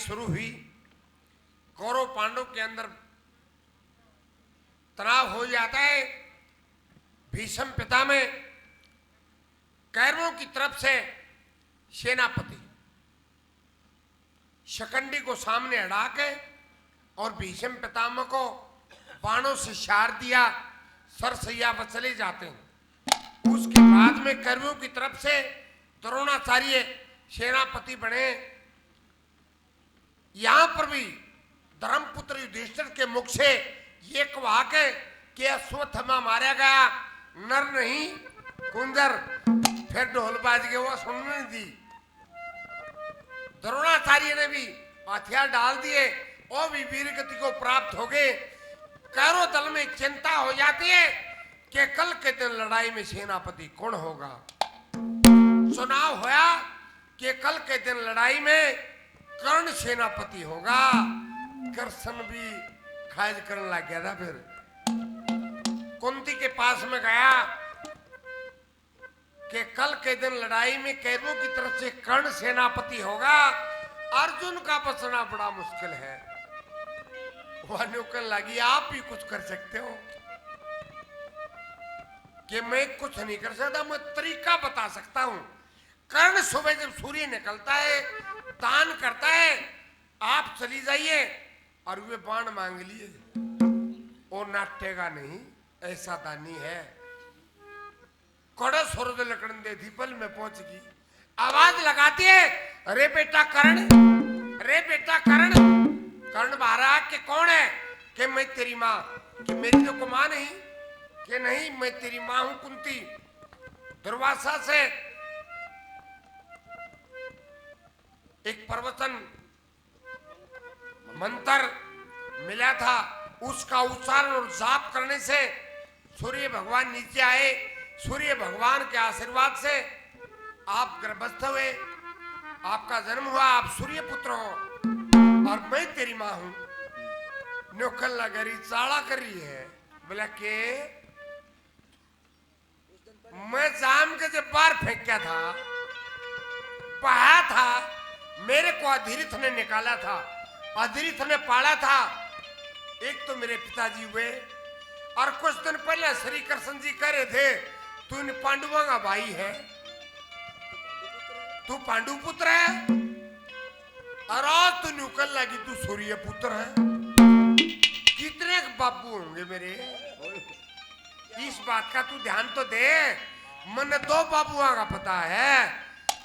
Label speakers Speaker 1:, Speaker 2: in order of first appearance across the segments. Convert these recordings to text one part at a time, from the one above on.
Speaker 1: शुरू हुई। कौरव पांडव के अंदर तनाव हो जाता है। भीष्म पितामह कौरवों की तरफ से सेनापति शिखंडी को सामने हटा के और भीष्म पितामह को बाणों से शार दिया। सरसैया पर चले जाते हैं। उसके बाद में कौरवों की तरफ से द्रोणाचार्य सेनापति बने। यहां पर भी धर्मपुत्र युधिष्ठिर के मुख से ये कहा कि अश्वत्थामा मारा गया, नर नहीं कुंजर। फिर ढोल बाज के वो सुनने नहीं दी। द्रोणाचार्य ने भी हथियार डाल दिए और भी वीर गति को प्राप्त हो गए। कौरव दल में चिंता हो जाती है कि कल के दिन लड़ाई में सेनापति कौन होगा। चुनाव होया कि कल के दिन लड़ाई में कर्ण सेनापति होगा। कृष्ण भी खाज करने लग गया था। फिर कुंती के पास में गया कि कल के दिन लड़ाई में कौरवों की तरफ से कर्ण सेनापति होगा। अर्जुन का बचना बड़ा मुश्किल है। वह न्यूकल लगी, आप ही कुछ कर सकते हो। कि मैं कुछ नहीं कर सकता, मैं तरीका बता सकता हूं। कर्ण सुबह जब सूर्य निकलता है दान करता है, आप चली जाइए और वे बाण मांग लिए, वो नाटेगा नहीं, ऐसा दानी है। कड़ा सूरज लकड़न दे थी, पल में पहुंच गई। आवाज लगाती है, अरे बेटा कर्ण, अरे बेटा कर्ण। कर्ण बारा के कौन है? कि मैं तेरी माँ। कि मेरी तो माँ नहीं? कि नहीं, मैं तेरी माँ हूं कुंती। दुर्वासा से एक प्रवचन मंत्र मिला था, उसका उच्चारण और जाप करने से सूर्य भगवान नीचे आए। सूर्य भगवान के आशीर्वाद से आप गर्भस्थ हुए, आपका जन्म हुआ, आप सूर्य पुत्र हो और मैं तेरी मां हूं। नौकल लगरी चाड़ा कर रही है। बोला के मैं जाम के जब बाहर फेंका था, पहा था, मेरे को अधीरित ने निकाला था, अधीरित ने पाला था। एक तो मेरे पिताजी हुए और कुछ दिन पहले श्री कृष्ण जी कह रहे थे तू इन पांडवों का भाई है, तू पांडु पुत्र है। और आज तू निकल लगी तू सूर्य पुत्र है। कितने बाबू होंगे मेरे? इस बात का तू ध्यान तो दे। मन 2 बाबुओं का पता है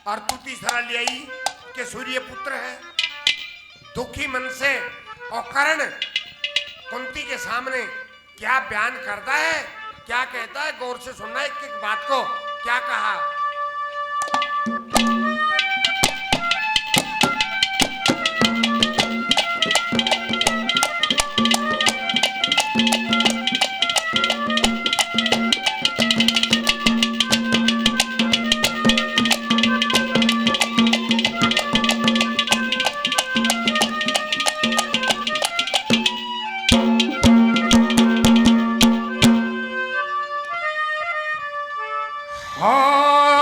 Speaker 1: और तू तीसरा ले आई कि सूर्य पुत्र है। दुखी मन से और कर्ण कुंती के सामने क्या बयान करता है, क्या कहता है, गौर से सुनना एक एक बात को। क्या कहा?
Speaker 2: हाँ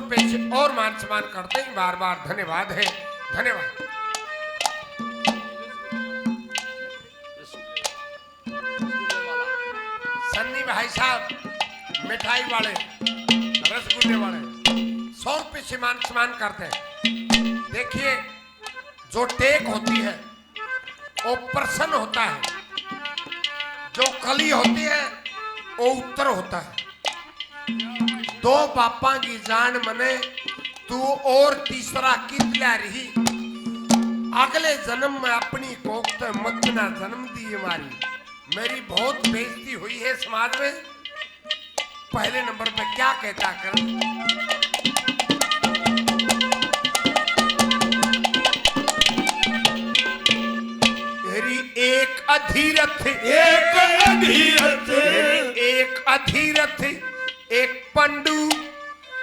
Speaker 1: रुपए से और मान सम्मान करते हैं। बार बार धन्यवाद है, धन्यवाद। सन्नी भाई साहब मिठाई वाले, रसगुल्ले वाले 100 रुपए से मान सम्मान करते हैं। देखिए, जो टेक होती है वो प्रसन्न होता है, जो कली होती है वो उत्तर होता है। दो बापा की जान मने तू और तीसरा कितला रही, अगले जन्म में अपनी कोख मत ना जन्म दी हमारी। मेरी बहुत बेइज्जती हुई है समाज में। पहले नंबर पे क्या कहता कर, मेरी एक अधीरथ, एक अधीरथ एक पंडू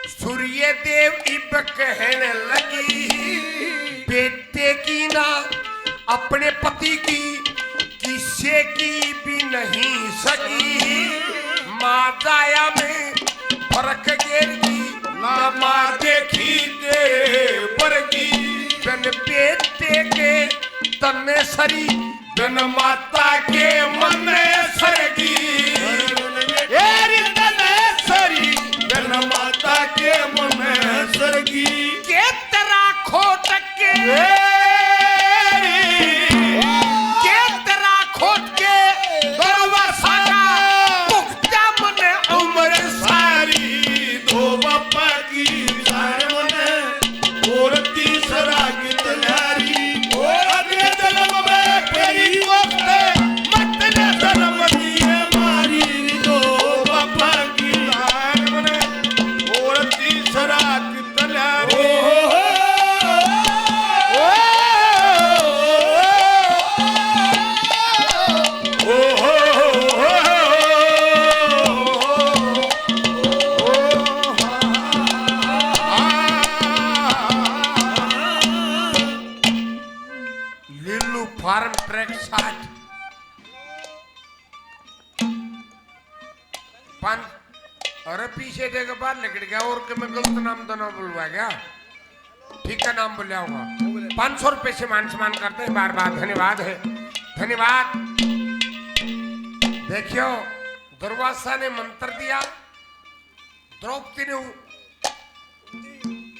Speaker 1: सूर्य देव इब कहने लगी, बेटे की ना अपने पति की किसे की भी नहीं सकी। माँ जाया में फर्क गेरगी ना माँ देखी दे बरगी, बिन बेटे के तने सरी बिन माता के मन सरगी।
Speaker 2: बिन माता के मन सरगी,
Speaker 1: के तेरा खोट के खोट के दरवा सागा मुक्ता मने उम्र सारी।
Speaker 2: दो बापा की जान मने और तीसरा की तैयारी, और अगले जन्म में तेरी वक्त मत ने जन्म दिए मारी। दो बापा की जान मने और तीसरा की तैयारी।
Speaker 1: फार्म ट्रैक 60 पन, अरे पीछे देखो बाहर निकल गया और कि मैं गलत नाम तो ना बोलवा गया, ठीक है नाम बोलिया होगा। 500 रुपए से मान सम्मान करते हैं। बार बार धन्यवाद है, धन्यवाद। देखियो, दुर्वासा ने मंत्र दिया, द्रौपदी ने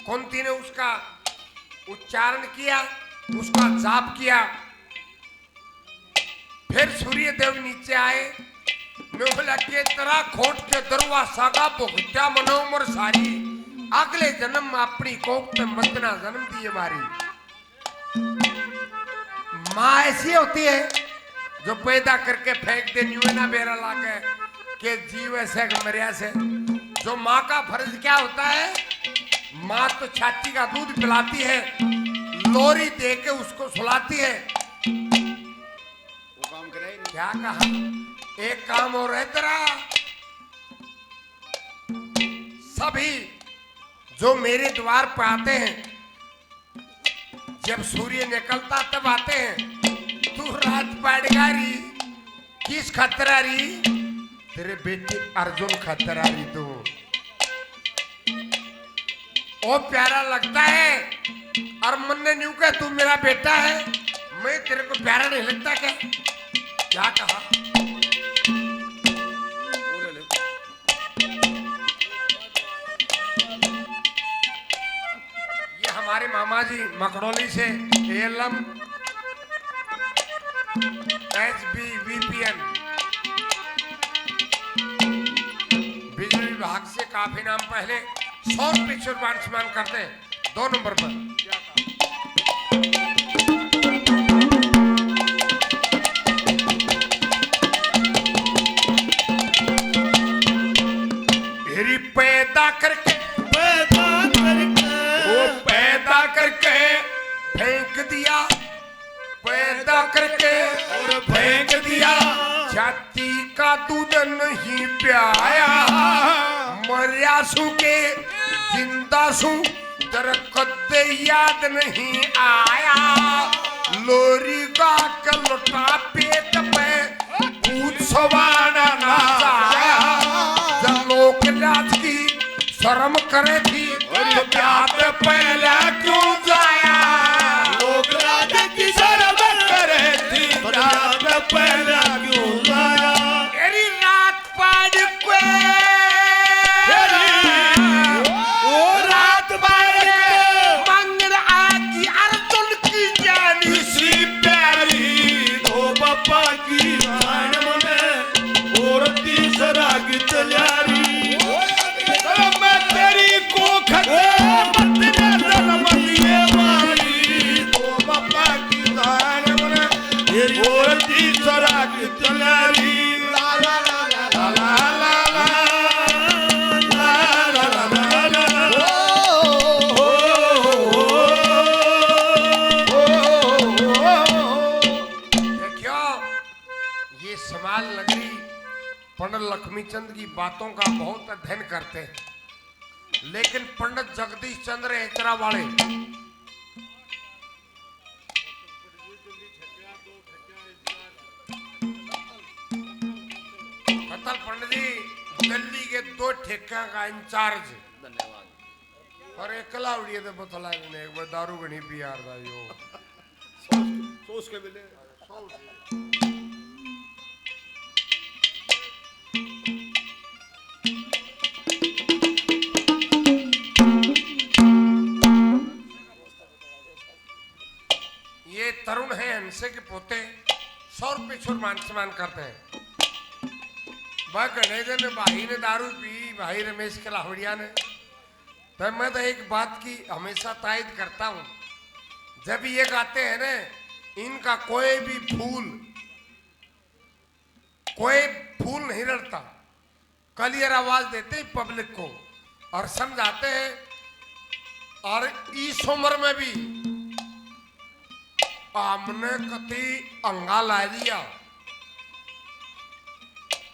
Speaker 1: कुंती ने उसका उच्चारण किया, उसका जाप किया। फिर सूर्य देव नीचे आए, बोला के तरह खोट के दरवा सागा भुगत्या मनोमर सारी, अगले जन्म में अपनी कोख में मतना जन्म दिए मारी। माँ ऐसी होती है जो पैदा करके फेंक दे न्यूना बेरा लाके के जीव ऐसे मरिया से। जो माँ का फर्ज क्या होता है, माँ तो छाती का दूध पिलाती है, लोरी दे के उसको सुलाती है। वो काम करे क्या कहा, एक काम और है तेरा, सभी जो मेरे द्वार पर आते हैं, जब सूर्य निकलता तब आते हैं। तू रात पाड़गारी किस खतरारी, तेरे बेटे अर्जुन खतरारी। तू ओ प्यारा लगता है और मन ने न्यू कहा तू मेरा बेटा है, मैं तेरे को प्यारा नहीं लगता क्या? क्या कहा? ये हमारे मामा जी मकड़ोली से एलएम HBVPN बिजली विभाग से काफी नाम पहले 100 रुपये सम्मान करते हैं। 2 नंबर पर पैदा करके वो पैदा करके फेंक दिया, पैदा करके और फेंक दिया। छाती का दूध नहीं प्याया, मरिया सू के जिंदा सू तेरे कदे याद नहीं आया। लोरी का कलटा पेट पे पूछ सवाना ना आया। जब लोक लाज की शर्म करे थी तो चंद की बातों का बहुत अध्ययन करते हैं, लेकिन पंडित जगदीश चंद्र हेचरा वाले कतल पंडित जी दिल्ली के 2 ठेका का इंचार्ज
Speaker 2: धन्यवाद।
Speaker 1: और एकला उड़िए तो बतला ने एक बार दारू घनी पियार दा यो
Speaker 2: सोच के मिले।
Speaker 1: ये तरुण है हंसे के पोते 100 रुपये छोर मान सम्मान करते हैं। वह गणेश ने भाई ने दारू पी, भाई रमेश के लाहौड़िया ने। तो मैं तो एक बात की हमेशा तायद करता हूँ, जब ये गाते हैं ना, इनका कोई फूल नहीं रड़ता, क्लियर आवाज देते हैं पब्लिक को और समझाते हैं। और इस उम्र में भी हमने कति अंगा ला दिया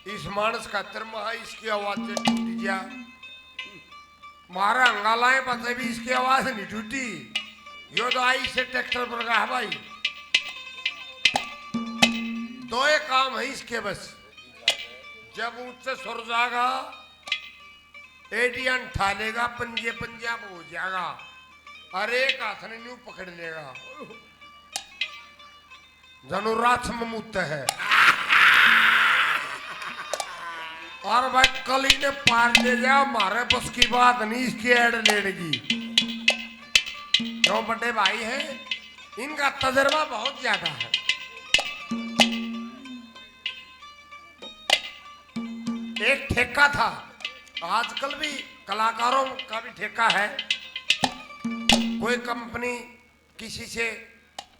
Speaker 1: इस मानस का महा इसकी आवाज से टूट गया। मारा अंगा लाए पता भी इसकी आवाज नहीं टूटी। यो तो आई से ट्रैक्टर पर रहा भाई। 2 काम है इसके बस, जब ऊंचे सुर जाएगा एडियन ठा लेगा, पंजाब हो जाएगा और एक हाथ ने न्यू पकड़ लेगा, जनु रात ममूत है। और भाई कल ही ने पार ले जा, हमारे बस की बात नहीं इसकी एड लेगी। जो बड़े भाई हैं इनका तजर्बा बहुत ज्यादा है। एक ठेका था, आजकल भी कलाकारों का भी ठेका है। कोई कंपनी किसी से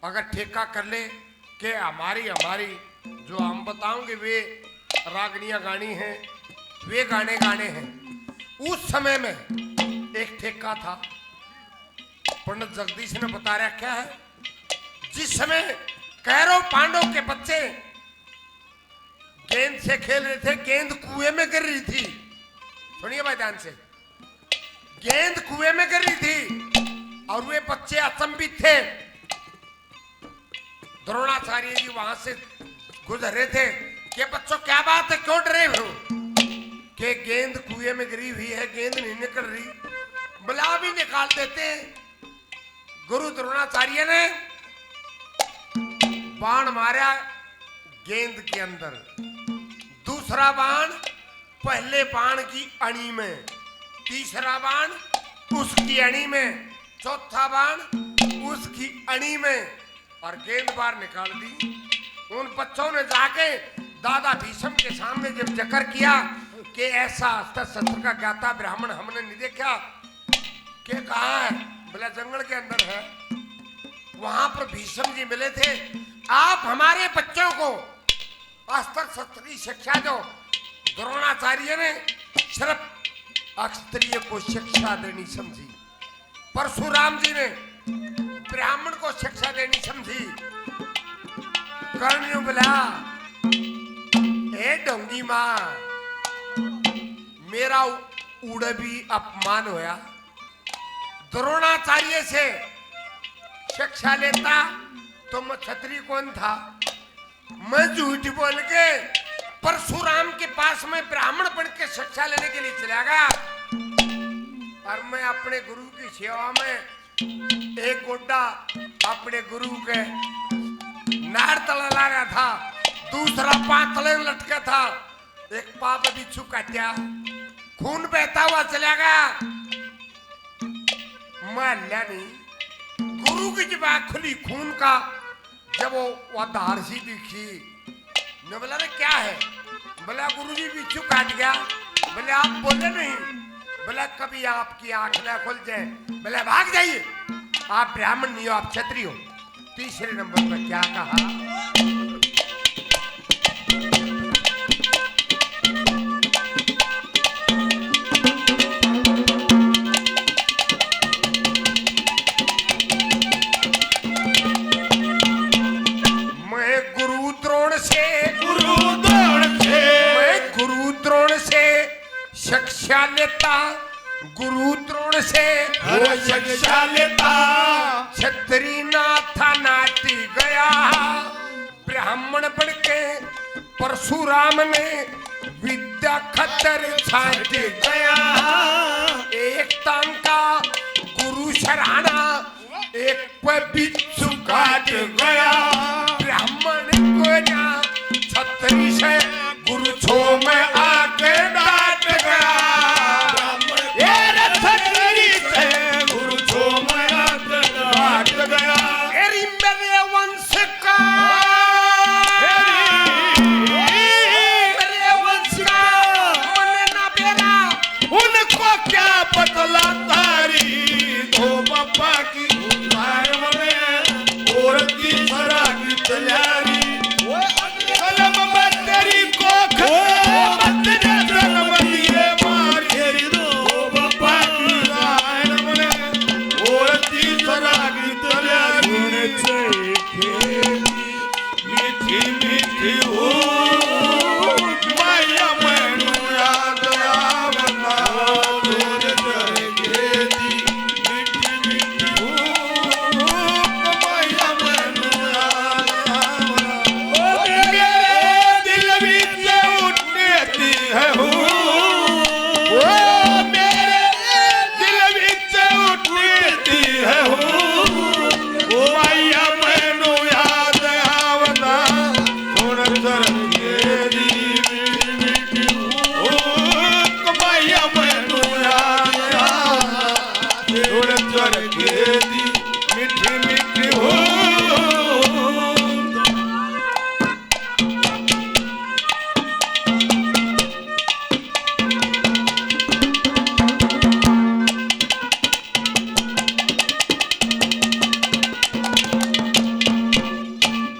Speaker 1: अगर ठेका कर ले कि हमारी जो हम बताओगे वे रागनियां गानी हैं, वे गाने हैं। उस समय में एक ठेका था, पंडित जगदीश ने बता रहा क्या है, जिस समय कैरव पांडव के बच्चे गेंद से खेल रहे थे, गेंद कुएं में गिर रही थी। सुनिए भाई ध्यान से, गेंद कुएं में गिर रही थी और वे बच्चे अचंभित थे। द्रोणाचार्य जी वहां से गुजर रहे थे कि बच्चों क्या बात है, क्यों डरे हो? कि गेंद कुएं में गिरी हुई है, गेंद नहीं निकल रही। बुला भी निकाल देते हैं। गुरु द्रोणाचार्य ने बाण मारा गेंद के अंदर, दूसरा बाण पहले बाण की अणी में, तीसरा बाण उसकी अणी में, चौथा बाण उसकी अणी में, और गेंद बाहर निकाल दी। उन बच्चों ने जाके दादा भीष्म के सामने जब जिक्र किया कि ऐसा अस्त्र शस्त्र का ज्ञाता ब्राह्मण हमने नहीं देखा, कि कहा है? बोला जंगल के अंदर है। वहां पर भीष्म जी मिले थे। आप हमारे बच्चों को अस्त्र शस्त्र की शिक्षा दो। द्रोणाचार्य ने सिर्फ क्षत्रिय को शिक्षा देनी समझी, परशुराम जी ने ब्राह्मण को शिक्षा देनी समझी। कर्ण ने बोला, ए डोंगी मां, मेरा उड़े भी अपमान होया। द्रोणाचार्य से शिक्षा लेता तो मैं क्षत्रिय कौन था? मैं झूठ बोल के परशुराम के पास में ब्राह्मण बन के शिक्षा लेने के लिए चला गया, और मैं अपने गुरु की सेवा में एक गोड्डा अपने गुरु के नार तला ला रहा था, दूसरा पांव तले लटका था, एक पाप बिच्छू काटा, खून बहता हुआ चला गया। मैं अल्लाह नहीं, गुरु की जब आँख खुली खून का, जब वो धार सी दिखी, ने बोला रे क्या है? बोला गुरु जी बिच्छू काट गया। बोले आप बोले नहीं? बोला कभी आपकी आंख ना खुल जाए, बोले भाग जाइए, आप ब्राह्मण नहीं हो, आप क्षत्रिय हो। तीसरे नंबर पर क्या कहा? मैं गुरु द्रोण से शिक्षा लेता गुरु द्रोण से,
Speaker 2: हर शिक्षा लेता
Speaker 1: छतरी नाथा नाटी गया, ब्राह्मण बन के परशुराम ने विद्या खतर छाट गया। एक तान का गुरु सराहना, एक पे बिच्छू काट गया, ब्राह्मण को ना छतरी से गुरु छो में आके डांट गया।
Speaker 2: ये छतरी से गुरु छो में आके डांट गया।
Speaker 1: एरी मेरे वंश का, मेरे वंश का मन ना बेरा,
Speaker 2: उनको क्या बतला तारी दो बाबा की उदाहरण में और तीसरा की तैयारी। कलम में तेरी कोख मत ने जन्म दिए मारी दो बाबा की उदाहरण में और तीसरा की तैयारी। मीठी मीठी हो माया मैनू याद आवना तोरे जरगे दी। मीठी मीठी हो माया मैनू याद आवना मेरे दिल विच उठती है हो। ओ मेरे दिल विच उठती है हो। माया मैनू याद आवना तोरे जरगे दी। मीठी मीठी हो माया मैनू याद आवना तोरे जरगे दी। मीठी मीठी हो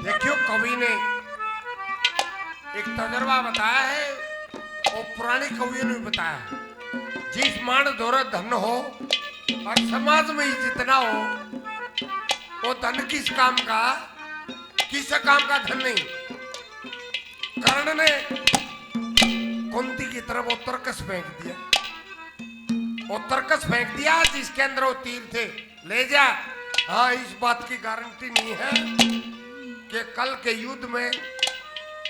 Speaker 1: देखियो कवि ने एक तजर्बा बताया है और पुराने कवियों ने भी बताया। जिस मान दौलत धन हो और समाज में इज्जत ना हो, वो धन किस काम का, किस काम का धन नहीं। कर्ण ने कुंती की तरफ वो तरकस फेंक दिया, वो तरकस फेंक दिया जिसके अंदर वो तीर थे, ले जा। हाँ, इस बात की गारंटी नहीं है कि कल के युद्ध में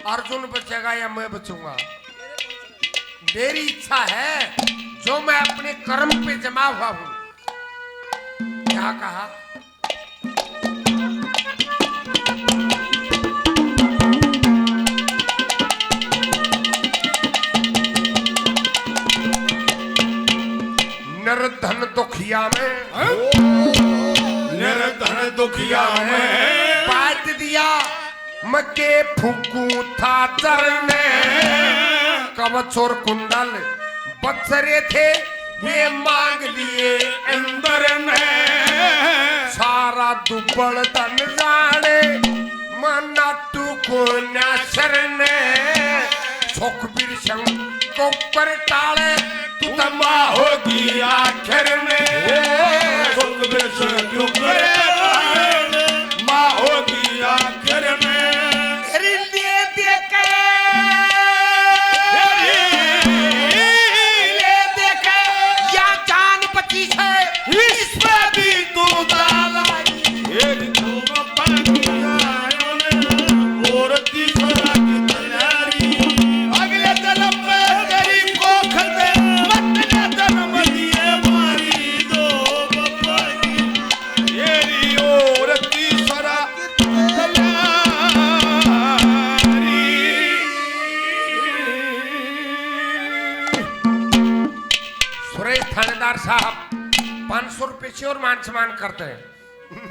Speaker 1: अर्जुन बचेगा या मैं बचूंगा। मेरी इच्छा है जो मैं अपने कर्म पे जमा हुआ हूं। क्या कहा? निर्धन दुखिया में,
Speaker 2: निर्धन दुखिया में
Speaker 1: बांट दिया मके फूकू था चरने। कवच और कुंडल बक्सरे थे वे मांग लिए अंदर ने। सारा दुबड़ तन जाने मनाटू को न शरने। सुखबीर संग को कर टाले तू तमा होगी आखिर में।
Speaker 2: सुखबीर संग को कर टाले मां होगी आखिर में।
Speaker 1: थानेदार साहब 500 रुपए से और मान सम्मान करते हैं।